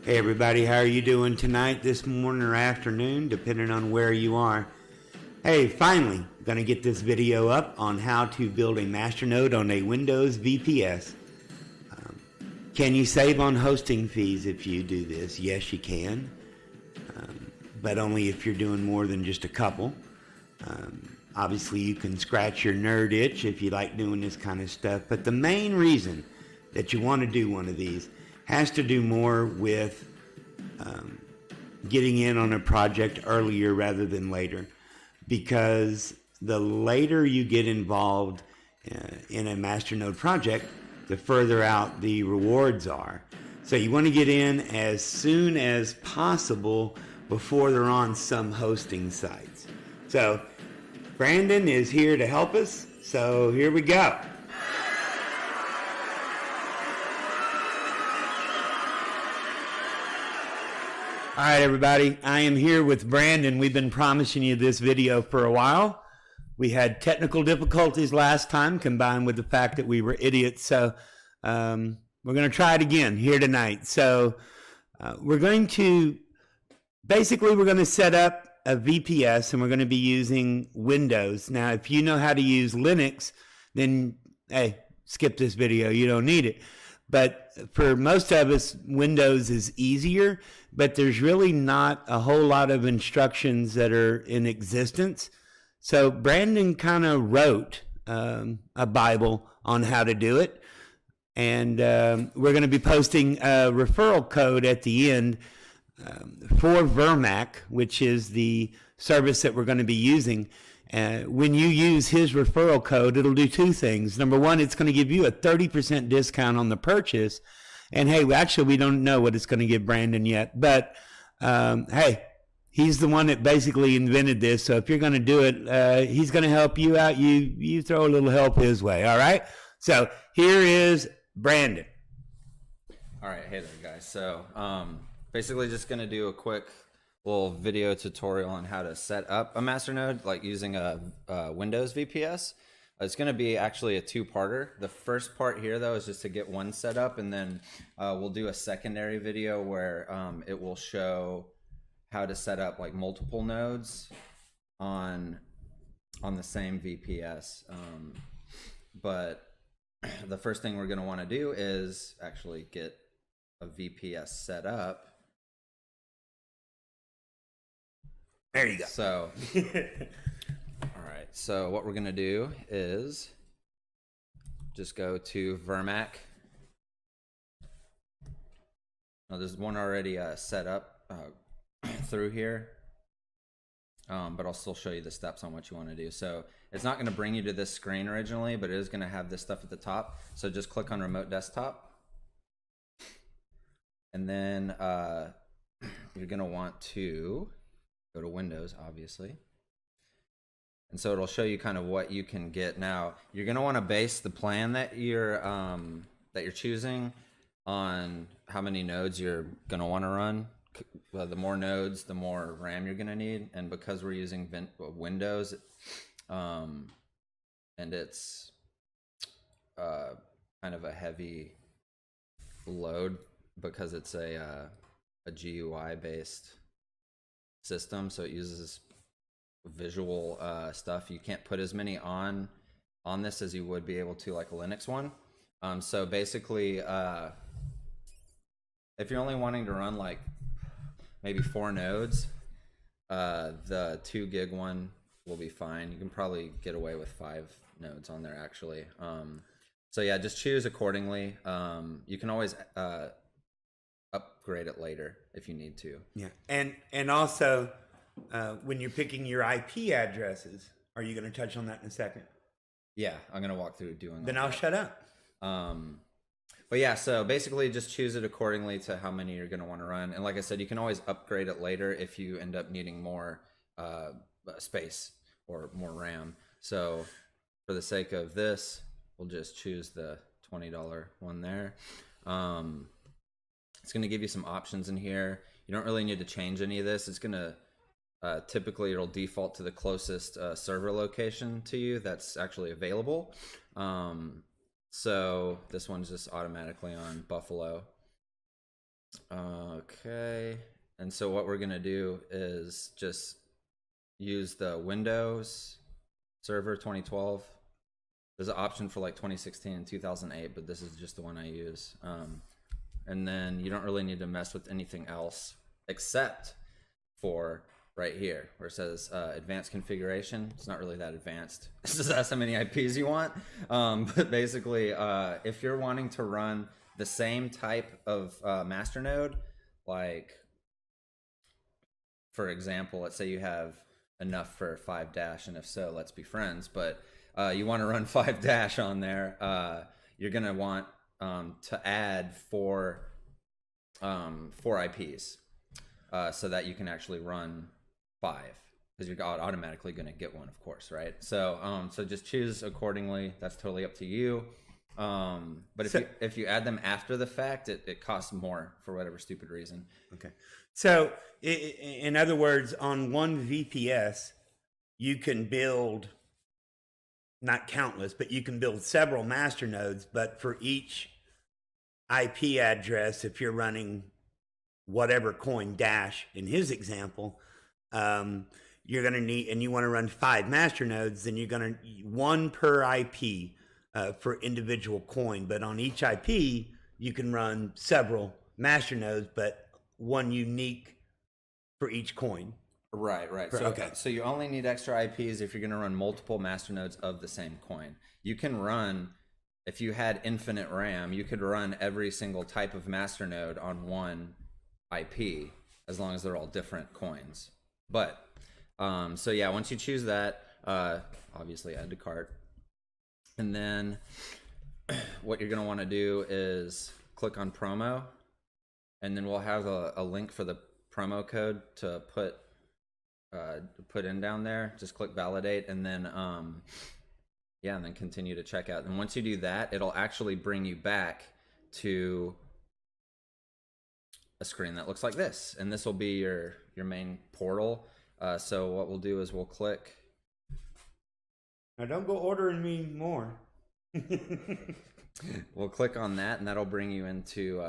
Hey everybody, how are you doing tonight, this morning, or afternoon, depending on where you are? Hey, finally, gonna get this video up on how to build a Masternode on a Windows VPS. Can you save on hosting fees if you do this? Yes, you can, but only if you're doing more than just a couple. Obviously, you can scratch your nerd itch if you like doing this kind of stuff, but the main reason that you want to do one of these has to do more with getting in on a project earlier rather than later, because the later you get involved in a Masternode project, the further out the rewards are. So you want to get in as soon as possible before they're on some hosting sites. So Brandon is here to help us, so here we go. All right, everybody, I am here with Brandon. We've been promising you this video for a while. We had technical difficulties last time, combined with the fact that we were idiots. So we're going to try it again here tonight. So we're going to set up a VPS, and we're going to be using Windows. Now, if you know how to use Linux, then, hey, skip this video. You don't need it. But for most of us, Windows is easier, but there's really not a whole lot of instructions that are in existence. So Brandon kind of wrote a Bible on how to do it. And we're going to be posting a referral code at the end for Vermac, which is the service that we're going to be using. When you use his referral code, it'll do two things. Number one, it's going to give you a 30% discount on the purchase. And hey, actually, we don't know what it's going to give Brandon yet. But hey, he's the one that basically invented this. So if you're going to do it, he's going to help you out. You throw a little help his way. All right. So here is Brandon. All right. Hey there, guys. So basically just going to do a quick little video tutorial on how to set up a Masternode, like using a Windows VPS. It's going to be actually a two-parter. The first part here, though, is just to get one set up, and then we'll do a secondary video where it will show how to set up like multiple nodes on the same VPS. But the first thing we're going to want to do is actually get a VPS set up. There you go. So, all right. So what we're going to do is just go to Vermac. Now there's one already set up through here, but I'll still show you the steps on what you want to do. So it's not going to bring you to this screen originally, but it is going to have this stuff at the top. So just click on Remote Desktop. And then you're going to want to go to Windows, obviously. And so it'll show you kind of what you can get. Now, you're going to want to base the plan that you're choosing on how many nodes you're going to want to run. The more nodes, the more RAM you're going to need. And because we're using Windows, and it's kind of a heavy load because it's a GUI based system, so it uses visual stuff. You can't put as many on this as you would be able to like a Linux one. So basically, if you're only wanting to run like maybe 4 nodes, the 2 gig one will be fine. You can probably get away with 5 nodes on there actually. So yeah, just choose accordingly. You can always upgrade it later if you need to. Yeah, and also when you're picking your IP addresses, are you going to touch on that in a second? Yeah, I'm going to walk through doing Then I'll shut up. But yeah, so basically just choose it accordingly to how many you're going to want to run. And like I said, you can always upgrade it later if you end up needing more space or more RAM. So for the sake of this, we'll just choose the $20 one there. It's going to give you some options in here. You don't really need to change any of this. It's going to typically it'll default to the closest server location to you that's actually available. So this one's just automatically on Buffalo. Okay. And so what we're going to do is just use the Windows Server 2012. There's an option for like 2016 and 2008, but this is just the one I use. And then you don't really need to mess with anything else except for right here where it says advanced configuration. It's not really that advanced. It's just ask how many IPs you want. But basically, if you're wanting to run the same type of Masternode, like for example, let's say you have enough for 5-, and if so, let's be friends, but you want to run 5- on there, you're going to want to add four IPs so that you can actually run 5, because you're automatically going to get one, of course, right? So so just choose accordingly. That's totally up to you. But if you add them after the fact, it costs more for whatever stupid reason. Okay. So in other words, on one VPS, you can build, not countless, but you can build several master nodes, but for each IP address, if you're running whatever coin dash in his example, you're going to need, and you want to run 5 master nodes, then you're going to one per IP for individual coin. But on each IP, you can run several master nodes, but one unique for each coin. Right. So you only need extra IPs if you're going to run multiple masternodes of the same coin. You can run, if you had infinite RAM, you could run every single type of masternode on one IP as long as they're all different coins. But so yeah, once you choose that, obviously add to cart, and then what you're going to want to do is click on promo, and then we'll have a link for the promo code to put in down there. Just click validate, and then yeah, and then continue to check out. And once you do that, it'll actually bring you back to a screen that looks like this, and this will be your main portal. So what we'll do is we'll click. Now don't go ordering me more. We'll click on that, and that'll bring you into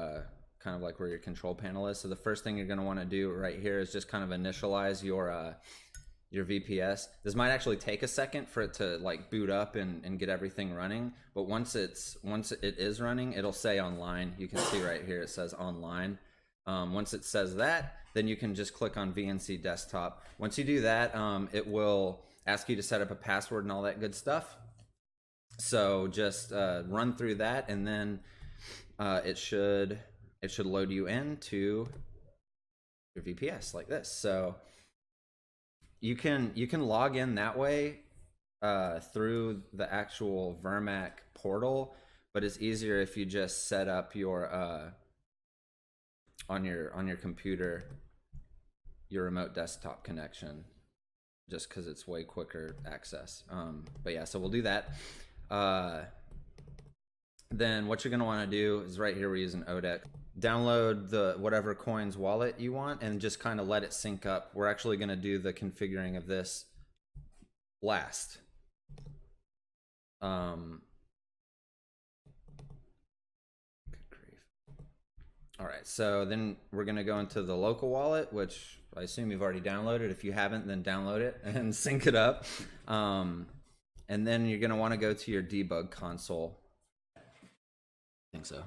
kind of like where your control panel is. So the first thing you're going to want to do right here is just kind of initialize your VPS. This might actually take a second for it to like boot up and get everything running, but once it is running, it'll say online. You can see right here it says online. Once it says that, then you can just click on VNC desktop. Once you do that, it will ask you to set up a password and all that good stuff. So just run through that, and then it should load you into your VPS like this. So you can log in that way through the actual Vermac portal, but it's easier if you just set up your on your computer your remote desktop connection, just because it's way quicker access. But yeah, so we'll do that. Then what you're going to want to do is right here we're using ODEC. Download the whatever coins wallet you want and just kind of let it sync up. We're actually going to do the configuring of this last. All right, so then we're going to go into the local wallet, which I assume you've already downloaded. If you haven't, then download it and sync it up. And then you're going to want to go to your debug console. I think so.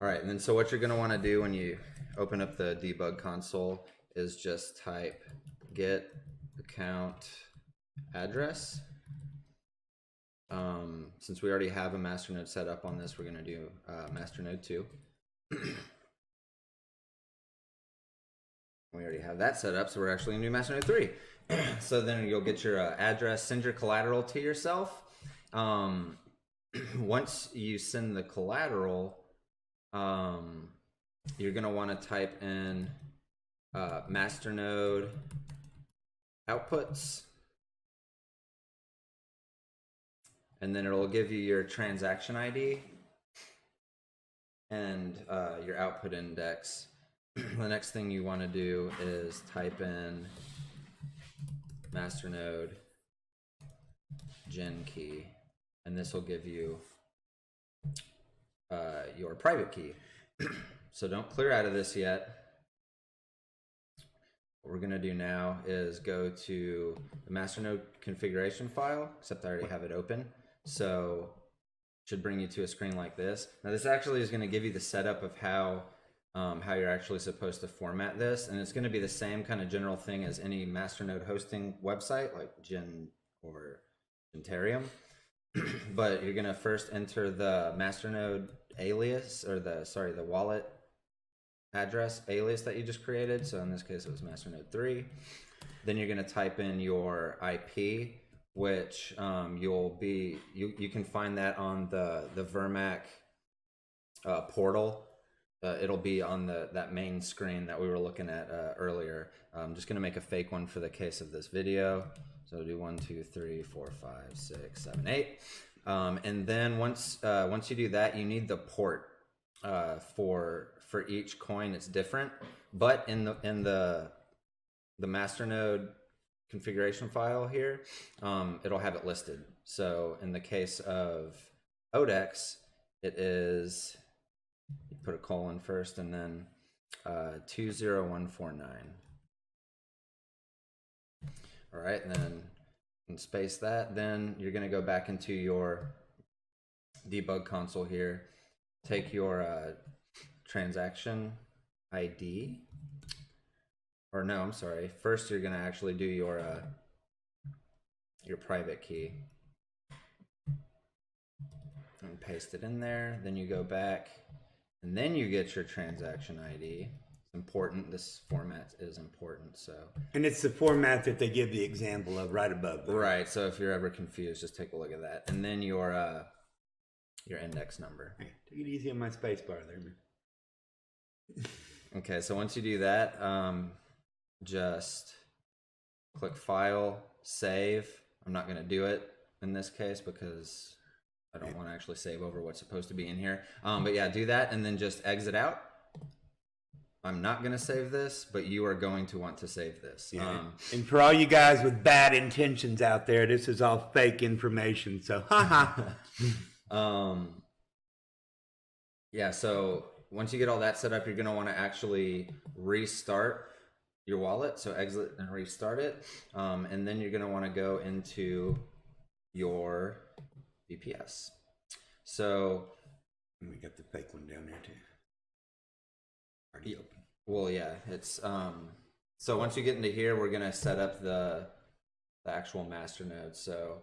All right, and then so what you're going to want to do when you open up the debug console is just type get account address. Since we already have a masternode set up on this, we're going to do masternode 2. We already have that set up, so we're actually going to do masternode 3. So then you'll get your address, send your collateral to yourself. Once you send the collateral, you're going to want to type in masternode outputs, and then it'll give you your transaction ID and your output index. The next thing you want to do is type in masternode gen key, and this will give you your private key. So don't clear out of this yet. What we're going to do now is go to the Masternode configuration file, except I already have it open. So it should bring you to a screen like this. Now this actually is going to give you the setup of how you're actually supposed to format this. And it's going to be the same kind of general thing as any Masternode hosting website like Gen or Gentarium. But you're going to first enter the Masternode alias, or the wallet address alias that you just created. So in this case it was Masternode 3. Then you're going to type in your IP, which you can find that on the Vermac portal. It'll be on that main screen that we were looking at earlier. I'm just going to make a fake one for the case of this video. So do 1, 2, 3, 4, 5, 6, 7, 8. And then once you do that, you need the port for each coin. It's different, but in the Masternode configuration file here, it'll have it listed. So in the case of Odex, it is, you put a colon first and then 20149. All right, and then you can space that. Then you're going to go back into your debug console here, take your transaction ID, or no, I'm sorry. First, you're going to actually do your private key and paste it in there. Then you go back, and then you get your transaction ID. It's important. This format is important. So, and it's the format that they give the example of right above there. Right. So if you're ever confused, just take a look at that, and then your index number. Hey, take it easy on my space bar there, man. Okay, so once you do that, just click File, Save. I'm not going to do it in this case because I don't want to actually save over what's supposed to be in here. But yeah, do that and then just exit out. I'm not going to save this, but you are going to want to save this. Yeah. And for all you guys with bad intentions out there, this is all fake information. So, haha. Yeah, so once you get all that set up, you're going to want to actually restart your wallet. So exit and restart it. And then you're going to want to go into your VPS. So we got the fake one down there too. Already open. Well, yeah, it's so once you get into here, we're going to set up the actual Masternode. So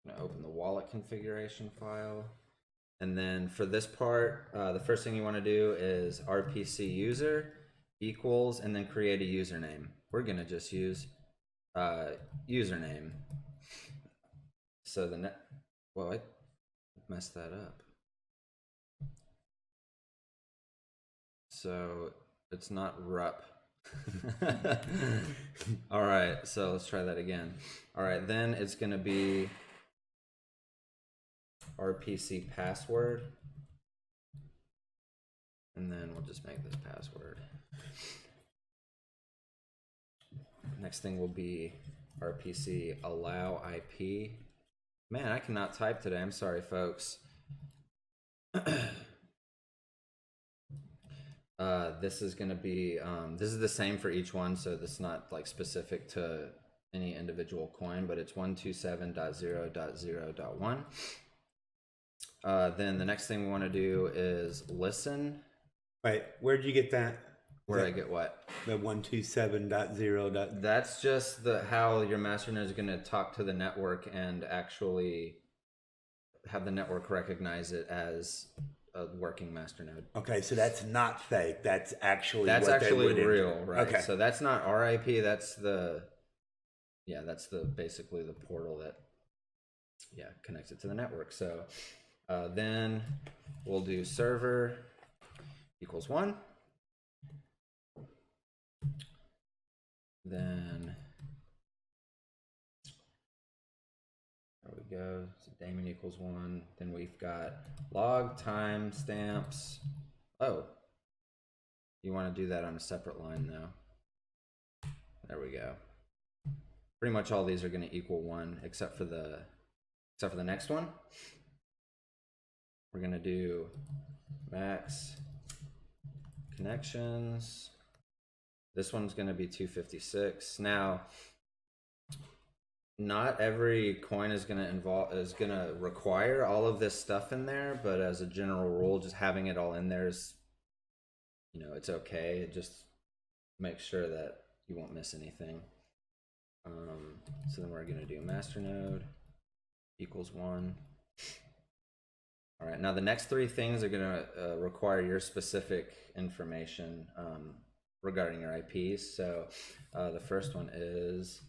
I'm going to open the wallet configuration file. And then for this part, the first thing you want to do is RPC user equals, and then create a username. We're going to just use username. So well, I messed that up. So it's not rup. All right, so let's try that again. All right, then it's going to be RPC password, and then we'll just make this password. Next thing will be RPC allow IP. Man, I cannot type today. I'm sorry, folks. This is going to be this is the same for each one, so this is not like specific to any individual coin, but it's 127.0.0.1. Then the next thing we want to do is listen. Wait, where'd you get that? Where I get what? The 127.0. That's just how your Masternode is going to talk to the network and actually have the network recognize it as a working Masternode. Okay, so that's not fake. That's actually real, right? Okay. So that's not RIP. That's basically the portal that connects it to the network. So then we'll do server equals 1. Then there we go. So daemon equals 1. Then we've got log time stamps. Oh, you want to do that on a separate line though. There we go. Pretty much all these are going to equal 1 except for the next one. we're gonna do max connections. This one's gonna be 256. Now, not every coin is gonna require all of this stuff in there, but as a general rule, just having it all in there is, you know, it's okay. It just makes sure that you won't miss anything. So then we're gonna do Masternode equals 1. All right, now the next 3 things are gonna require your specific information regarding your IPs. So the first one is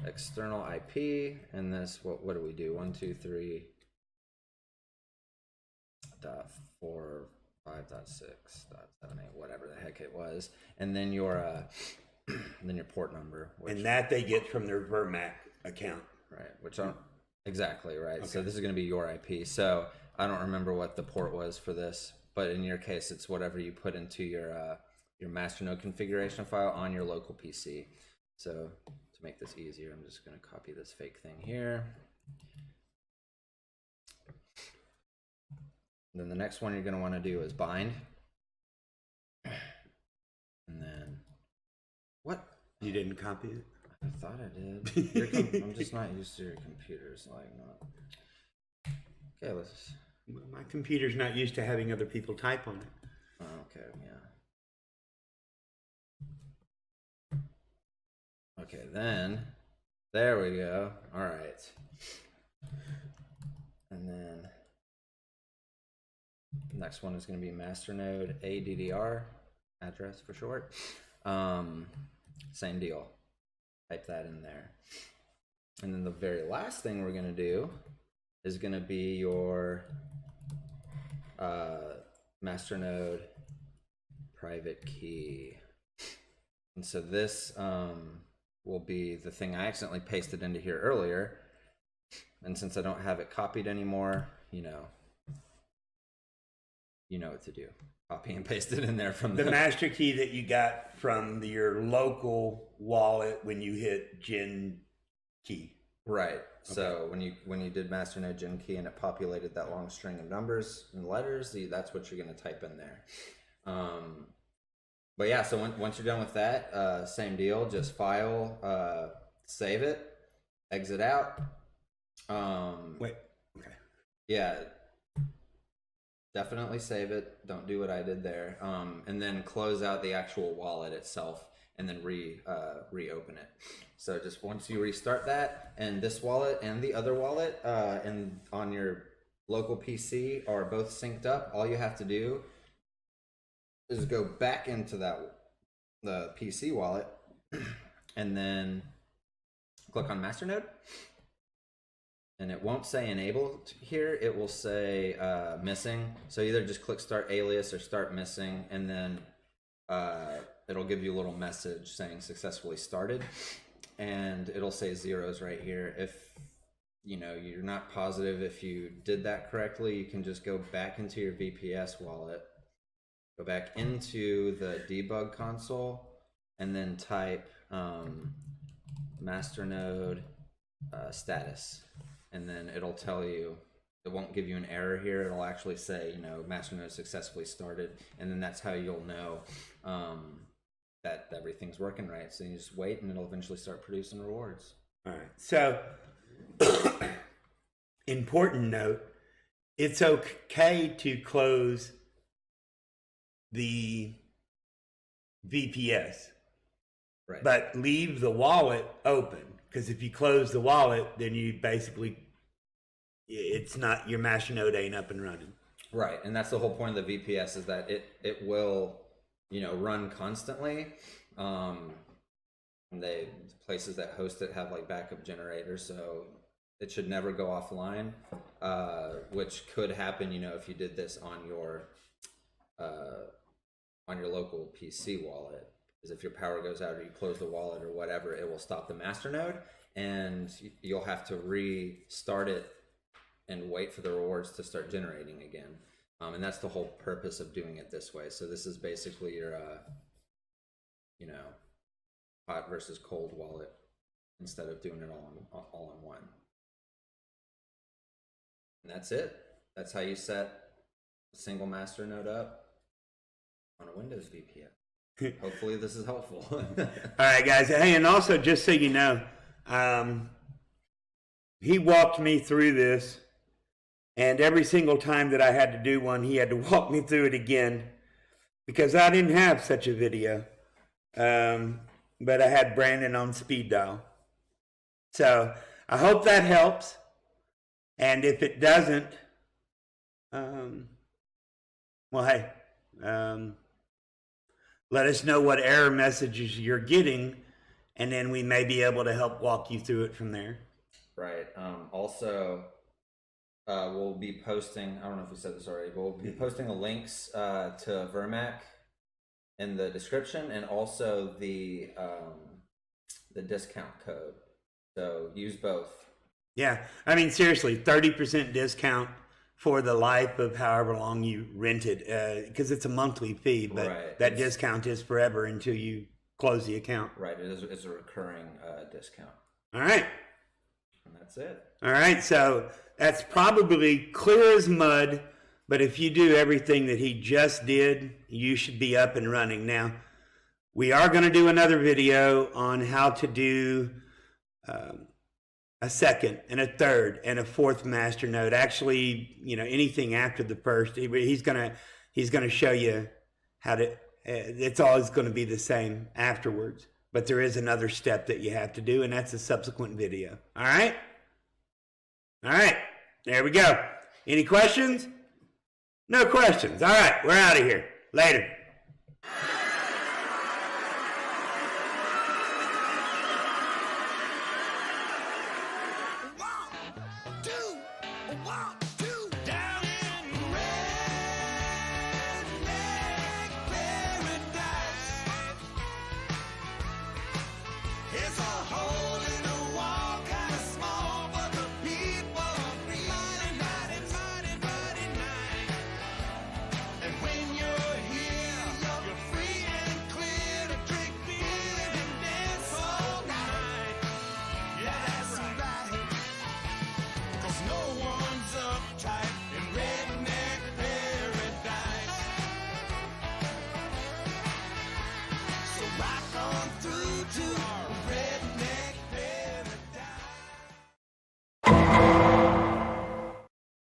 external IP, and this, what do we do? 123.4.5.6.78, whatever the heck it was, and then your then your port number, and that they get from their Vermac account, right? Which aren't exactly right. Okay. So this is going to be your IP. So I don't remember what the port was for this, but in your case, it's whatever you put into your Masternode configuration file on your local PC. So to make this easier, I'm just going to copy this fake thing here. And then the next one you're going to want to do is bind. And then, what? You didn't copy it? I thought I did. I'm just not used to your computers. Like, not. Okay, let's. Well, my computer's not used to having other people type on it. Oh, okay, yeah. Okay, then, there we go. All right. And then, next one is going to be Masternode ADDR, address for short. Same deal. Type that in there. And then the very last thing we're going to do is going to be your Masternode private key. And so this will be the thing I accidentally pasted into here earlier. And since I don't have it copied anymore, you know what to do. Copy and paste it in there from the master key that you got from your local wallet when you hit Gen key. Right. Okay. So when you did Masternode Gen key and it populated that long string of numbers and letters, that's what you're going to type in there. But yeah, so once you're done with that, same deal. Just file, save it, exit out. Wait. Okay. Yeah. Definitely save it. Don't do what I did there. And then close out the actual wallet itself, and then reopen it. So just once you restart that, and this wallet and the other wallet, and on your local PC are both synced up, all you have to do is go back into the PC wallet, and then click on Masternode. And it won't say enabled here, it will say missing. So either just click start alias or start missing, and then it'll give you a little message saying successfully started, and it'll say zeros right here. If you're not positive if you did that correctly, you can just go back into your VPS wallet, go back into the debug console, and then type Masternode status. And then it'll tell you, it won't give you an error here. It'll actually say, Masternode successfully started. And then that's how you'll know that everything's working right. So you just wait and it'll eventually start producing rewards. All right. So, important note, it's okay to close the VPS, right? But leave the wallet open. Because if you close the wallet, then you basically, it's not, your Masternode ain't up and running. Right, and that's the whole point of the VPS, is that it will, run constantly. And the places that host it have like backup generators, so it should never go offline, which could happen, if you did this on your local PC wallet. If your power goes out or you close the wallet or whatever, it will stop the Masternode, and you'll have to restart it and wait for the rewards to start generating again. And that's the whole purpose of doing it this way. So this is basically your, hot versus cold wallet, instead of doing it all in one. And that's it. That's how you set single Masternode up on a Windows VPS. Hopefully this is helpful. All right, guys. Hey, and also just so you know, he walked me through this, and every single time that I had to do one, he had to walk me through it again because I didn't have such a video. But I had Brandon on speed dial. So I hope that helps. And if it doesn't, well, hey, let us know what error messages you're getting, and then we may be able to help walk you through it from there. Right. Also, we'll be posting, I don't know if we said this already, but we'll be posting the links to Vermac in the description, and also the discount code. So use both. Yeah, I mean, seriously, 30% discount for the life of however long you rent it, because it's a monthly fee, but right. that discount is forever until you close the account. Right, it's a recurring discount. All right. And that's it. All right, so that's probably clear as mud, but if you do everything that he just did, you should be up and running. Now, we are going to do another video on how to do a second and a third and a fourth Masternode. Actually, you know, anything after the first, he's going to show you how to. It's always going to be the same afterwards, but there is another step that you have to do, and that's a subsequent video. All right. All right. There we go. Any questions? No questions. All right. We're out of here. Later. 1, 2, 1.